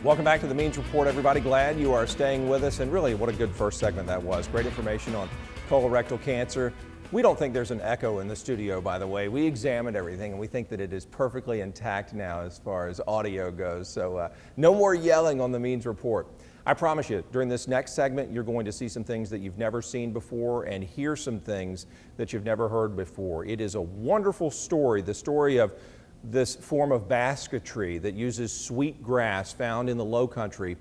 Welcome back to the Means Report, everybody. Glad you are staying with us, and really what a good first segment that was. Great information on colorectal cancer. We don't think there's an echo in the studio, by the way. We examined everything and we think that it is perfectly intact now as far as audio goes. So no more yelling on the Means Report. I promise you, during this next segment, you're going to see some things that you've never seen before and hear some things that you've never heard before. It is a wonderful story, the story of this form of basketry that uses sweet grass found in the low country,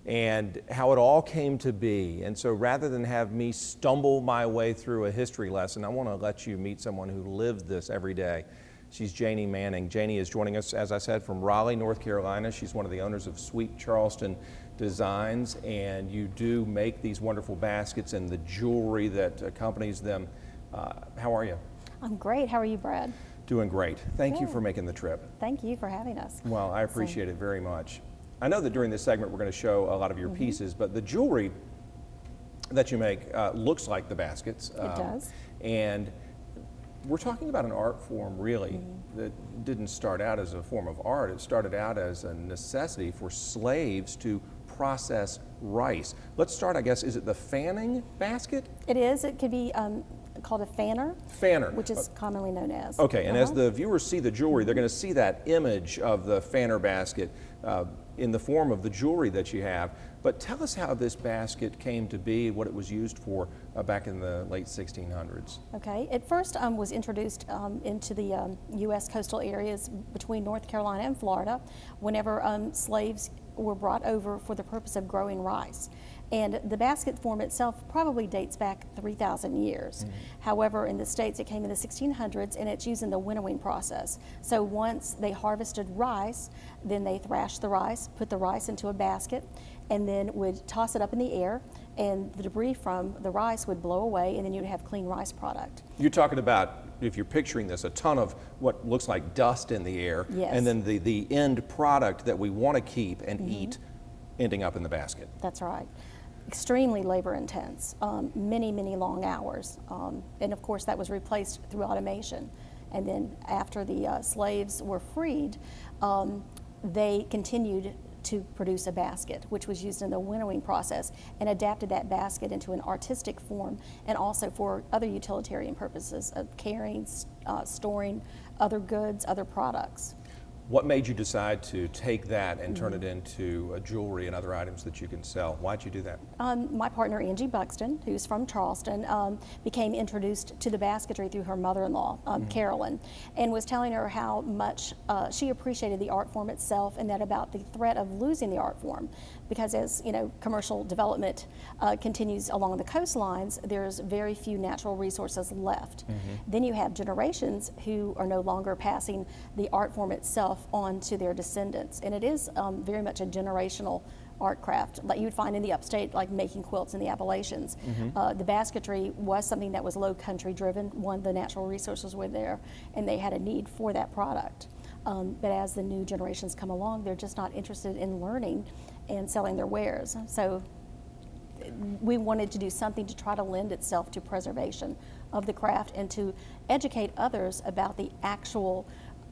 and how it all came to be. And so rather than have me stumble my way through a history lesson, I want to let you meet someone who lives this every day. She's Janie Manning. Janie is joining us, as I said, from Raleigh, North Carolina. She's one of the owners of Sweet Charleston Designs, and you do make these wonderful baskets and the jewelry that accompanies them. How are you? I'm great. How are you, Brad? Doing great. Thank you Good. for making the trip. Thank you for having us. Well, I appreciate it very much. I know that during this segment we're going to show a lot of your pieces, but the jewelry that you make looks like the baskets. It does. And we're talking about an art form, really, that didn't start out as a form of art. It started out as a necessity for slaves to process rice. Let's start, I guess, is it the fanning basket? It is. It could be called a fanner. Fanner. Which is commonly known as. Okay, and as the viewers see the jewelry, they're going to see that image of the fanner basket in the form of the jewelry that you have. But tell us how this basket came to be, what it was used for back in the late 1600s. Okay, it first was introduced into the U.S. coastal areas between North Carolina and Florida whenever slaves were brought over for the purpose of growing rice. And the basket form itself probably dates back 3,000 years. However, in the States, it came in the 1600s, and it's used in the winnowing process. So once they harvested rice, then they thrashed the rice, put the rice into a basket, and then would toss it up in the air, and the debris from the rice would blow away, and then you'd have clean rice product. You're talking about, if you're picturing this, a ton of what looks like dust in the air, Yes. and then the end product that we want to keep and eat ending up in the basket. That's right. Extremely labor intense, many, many long hours. And of course that was replaced through automation. And then after the slaves were freed, they continued to produce a basket, which was used in the winnowing process, and adapted that basket into an artistic form and also for other utilitarian purposes of carrying, storing other goods, other products. What made you decide to take that and turn it into jewelry and other items that you can sell? Why'd you do that? My partner, Angie Buxton, who's from Charleston, became introduced to the basketry through her mother-in-law, Carolyn, and was telling her how much she appreciated the art form itself, and that about the threat of losing the art form. Because as you know, commercial development continues along the coastlines, there's very few natural resources left. Then you have generations who are no longer passing the art form itself on to their descendants, and it is very much a generational art craft like you'd find in the upstate, like making quilts in the Appalachians. The basketry was something that was low country driven. One, the natural resources were there and they had a need for that product. But as the new generations come along, they're just not interested in learning and selling their wares. So we wanted to do something to try to lend itself to preservation of the craft and to educate others about the actual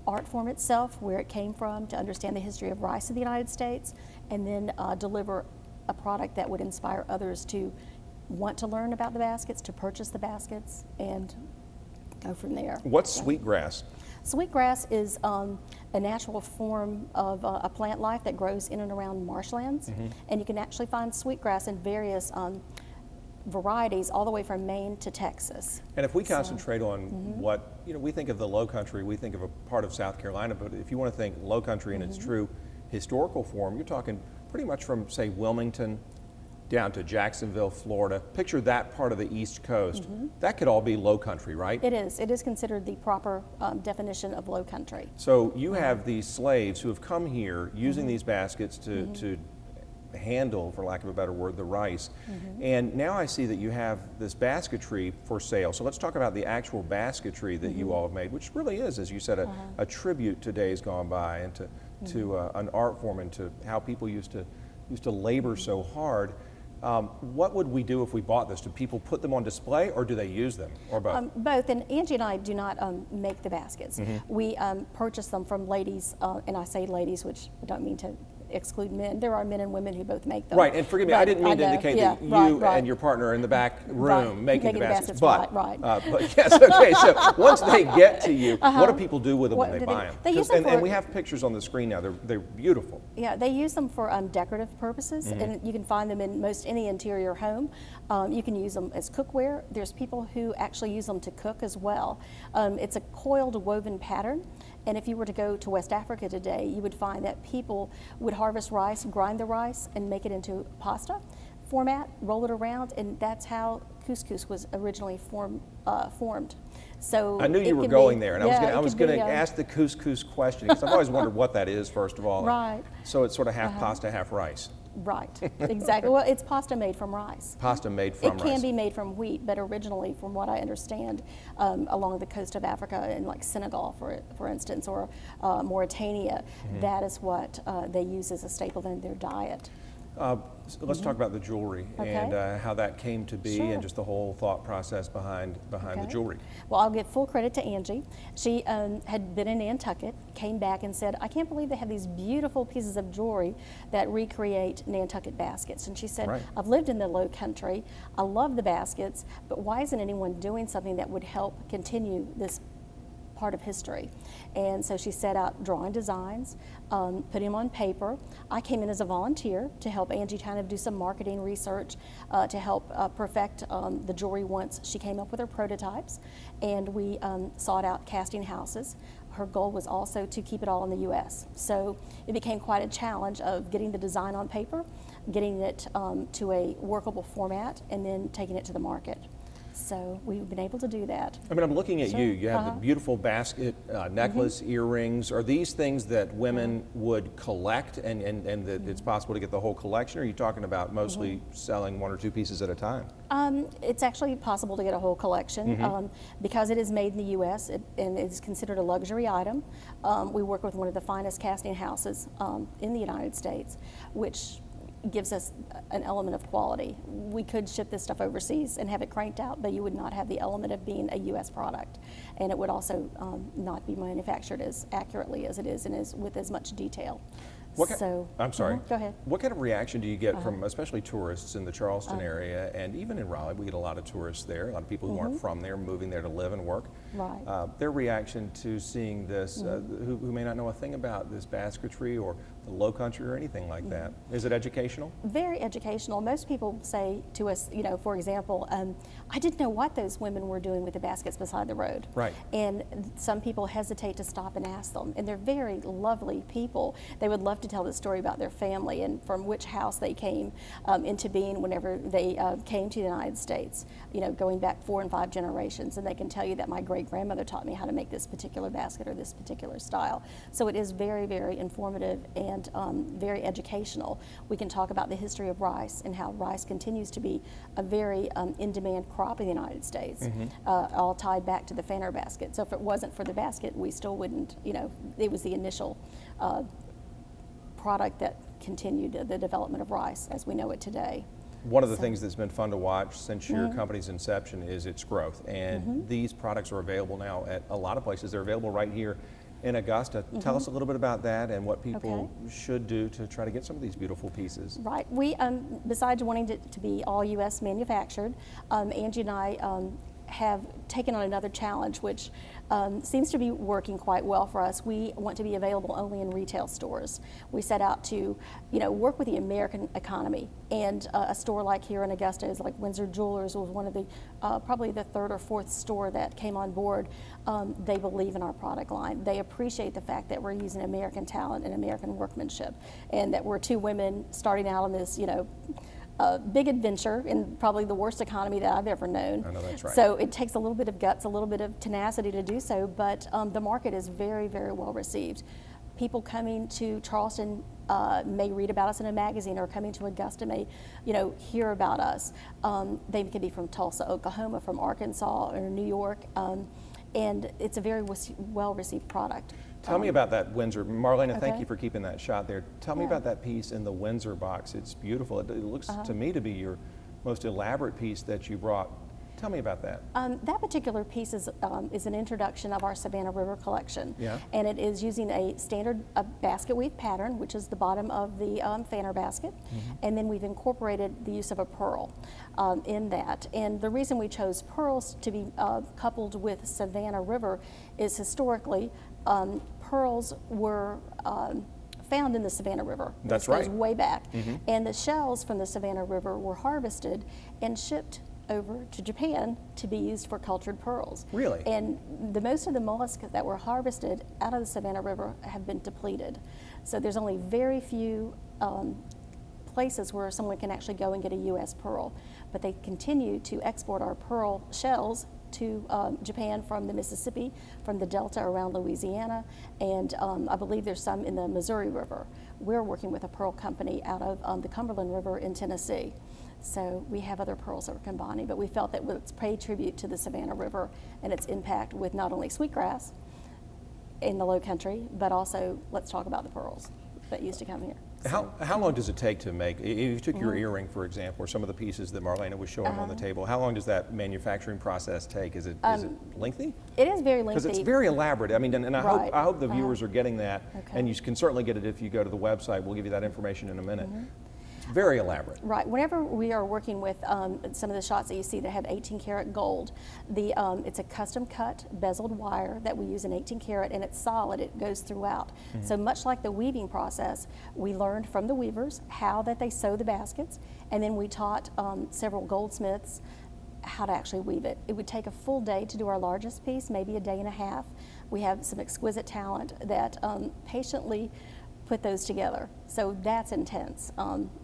art form itself, where it came from, to understand the history of rice in the United States, and then deliver a product that would inspire others to want to learn about the baskets, to purchase the baskets, and go from there. What's sweetgrass? Sweetgrass is a natural form of a plant life that grows in and around marshlands, and you can actually find sweetgrass in various varieties all the way from Maine to Texas. And if we concentrate on what, you know, we think of the low country, we think of a part of South Carolina, but if you want to think low country in its true historical form, you're talking pretty much from, say, Wilmington down to Jacksonville, Florida. Picture that part of the East Coast. That could all be low country, right? It is. It is considered the proper definition of low country. So you have these slaves who have come here using these baskets to handle, for lack of a better word, the rice. And now I see that you have this basketry for sale. So let's talk about the actual basketry that you all have made, which really is, as you said, a tribute to days gone by and to an art form and to how people used to labor so hard. What would we do if we bought this? Do people put them on display, or do they use them, or both? Both, and Angie and I do not make the baskets. We purchase them from ladies, and I say ladies, which I don't mean to exclude men. There are men and women who both make them. Right, and forgive me, I didn't mean to indicate that you and your partner are in the back room making the baskets. But yes, okay, so once they get to you, what do people do with them when they buy them? And we have pictures on the screen now. They're beautiful. Yeah, they use them for decorative purposes, and you can find them in most any interior home. You can use them as cookware. There's people who actually use them to cook as well. It's a coiled woven pattern, and if you were to go to West Africa today, you would find that people would harvest rice, grind the rice, and make it into pasta format, roll it around, and that's how couscous was originally formed. So I knew you were going there, and I was going to ask the couscous question, because I've always wondered what that is, first of all. Right. So it's sort of half pasta, half rice. Right, exactly. Well, it's pasta made from rice. Pasta made from rice. It can be made from wheat, but originally, from what I understand, along the coast of Africa, in like Senegal, for instance, or Mauritania, that is what they use as a staple in their diet. So let's talk about the jewelry and how that came to be, and just the whole thought process behind the jewelry. Well, I'll give full credit to Angie. She had been in Nantucket, came back and said, I can't believe they have these beautiful pieces of jewelry that recreate Nantucket baskets. And she said, I've lived in the Low Country, I love the baskets, but why isn't anyone doing something that would help continue this part of history? And so she set out drawing designs, put them on paper. I came in as a volunteer to help Angie kind of do some marketing research to help perfect the jewelry once she came up with her prototypes, and we sought out casting houses. Her goal was also to keep it all in the U.S. So it became quite a challenge of getting the design on paper, getting it to a workable format, and then taking it to the market. So we've been able to do that. I mean, I'm looking at you. You have the beautiful basket, necklace, earrings. Are these things that women would collect, and that it's possible to get the whole collection? Or are you talking about mostly selling one or two pieces at a time? It's actually possible to get a whole collection because it is made in the U.S. And it's considered a luxury item. We work with one of the finest casting houses in the United States, which gives us an element of quality. We could ship this stuff overseas and have it cranked out, but you would not have the element of being a U.S. product. And it would also not be manufactured as accurately as it is and with as much detail. I'm sorry. Go ahead. What kind of reaction do you get from especially tourists in the Charleston area, and even in Raleigh? We get a lot of tourists there, a lot of people who aren't from there, moving there to live and work. Right. Their reaction to seeing this, who may not know a thing about this basketry or the Low Country or anything like that. Is it educational? Very educational. Most people say to us, you know, for example, I didn't know what those women were doing with the baskets beside the road. Right. And some people hesitate to stop and ask them, and they're very lovely people. They would love to tell the story about their family and from which house they came into being whenever they came to the United States, you know, going back 4 and 5 generations, and they can tell you that my great-grandmother taught me how to make this particular basket or this particular style. So it is very, very informative and very educational. We can talk about the history of rice and how rice continues to be a very in-demand crop in the United States, all tied back to the fanner basket. So if it wasn't for the basket, we still wouldn't, you know, it was the initial product that continued the development of rice as we know it today. One of the things that's been fun to watch since your company's inception is its growth, and these products are available now at a lot of places. They're available right here in Augusta. Tell us a little bit about that and what people should do to try to get some of these beautiful pieces. Right. We, besides wanting to be all U.S. manufactured, Angie and I have taken on another challenge, which seems to be working quite well for us. We want to be available only in retail stores. We set out to, you know, work with the American economy, and a store like here in Augusta is like Windsor Jewelers was one of the probably the 3rd or 4th store that came on board. They believe in our product line. They appreciate the fact that we're using American talent and American workmanship, and that we're 2 women starting out on this, you know, big adventure in probably the worst economy that I've ever known. I know that's right. So it takes a little bit of guts, a little bit of tenacity to do so, but the market is very, very well received. People coming to Charleston may read about us in a magazine, or coming to Augusta may, you know, hear about us. They could be from Tulsa, Oklahoma, from Arkansas, or New York, and it's a very well-received product. Tell me about that Windsor. Marlena, thank you for keeping that shot there. Tell me about that piece in the Windsor box. It's beautiful. It looks to me to be your most elaborate piece that you brought Tell me about that. That particular piece is an introduction of our Savannah River collection. Yeah. And it is using a standard basket weave pattern, which is the bottom of the fanner basket. And then we've incorporated the use of a pearl in that. And the reason we chose pearls to be coupled with Savannah River is historically pearls were found in the Savannah River. That's This right. goes way back. And the shells from the Savannah River were harvested and shipped over to Japan to be used for cultured pearls. Really? And most of the mollusks that were harvested out of the Savannah River have been depleted. So there's only very few places where someone can actually go and get a U.S. pearl. But they continue to export our pearl shells to Japan from the Mississippi, from the Delta around Louisiana, and I believe there's some in the Missouri River. We're working with a pearl company out of the Cumberland River in Tennessee. So we have other pearls that we're combining, but we felt that let's pay tribute to the Savannah River and its impact with not only sweetgrass in the Low Country, but also let's talk about the pearls that used to come here. How long does it take to make, if you took your earring, for example, or some of the pieces that Marlena was showing on the table, how long does that manufacturing process take? Is it lengthy? It is very lengthy. Because it's very elaborate. I mean, and Right. I hope the viewers are getting that, Okay. and you can certainly get it if you go to the website. We'll give you that information in a minute. It's very elaborate. Right. Whenever we are working with some of the shots that you see that have 18 karat gold, it's a custom cut bezeled wire that we use in 18 karat, and it's solid. It goes throughout. So much like the weaving process, we learned from the weavers how that they sew the baskets, and then we taught several goldsmiths how to actually weave it. It would take a full day to do our largest piece, maybe a day and a half. We have some exquisite talent that patiently put those together. So that's intense.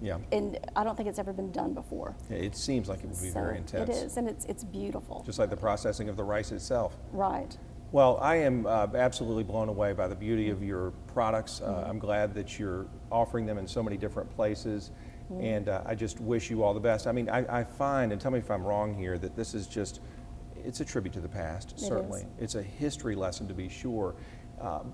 Yeah. And I don't think it's ever been done before. It seems like it would be very intense. It is, and it's beautiful. Just like the processing of the rice itself. Right. Well, I am absolutely blown away by the beauty of your products. I'm glad that you're offering them in so many different places, and I just wish you all the best. I mean, I find, and tell me if I'm wrong here, that this is just, it's a tribute to the past, certainly. It's a history lesson, to be sure,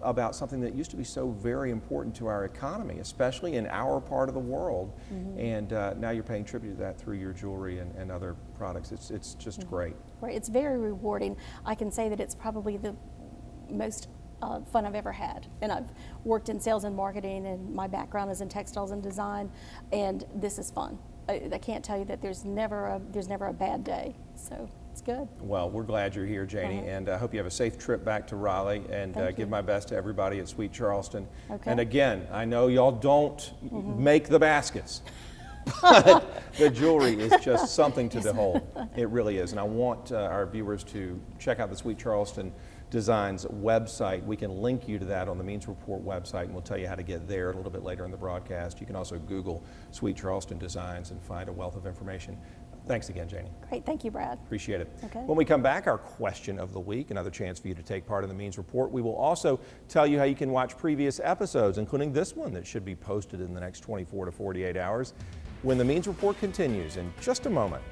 about something that used to be so very important to our economy, especially in our part of the world. And now you're paying tribute to that through your jewelry and other products. It's just great. Right. It's very rewarding. I can say that it's probably the most fun I've ever had. And I've worked in sales and marketing, and my background is in textiles and design, and this is fun. I can't tell you that there's never a bad day. So it's good. Well, we're glad you're here, Janie, and I hope you have a safe trip back to Raleigh, and give my best to everybody at Sweet Charleston. Okay. And again, I know y'all don't make the baskets, but the jewelry is just something to behold. It really is. And I want our viewers to check out the Sweet Charleston Designs website. We can link you to that on the Means Report website, and we'll tell you how to get there a little bit later in the broadcast. You can also Google Sweet Charleston Designs and find a wealth of information. Thanks again, Janie. Great. Thank you, Brad. Appreciate it. Okay. When we come back, our question of the week, another chance for you to take part in the Means Report. We will also tell you how you can watch previous episodes, including this one that should be posted in the next 24 to 48 hours, when the Means Report continues in just a moment.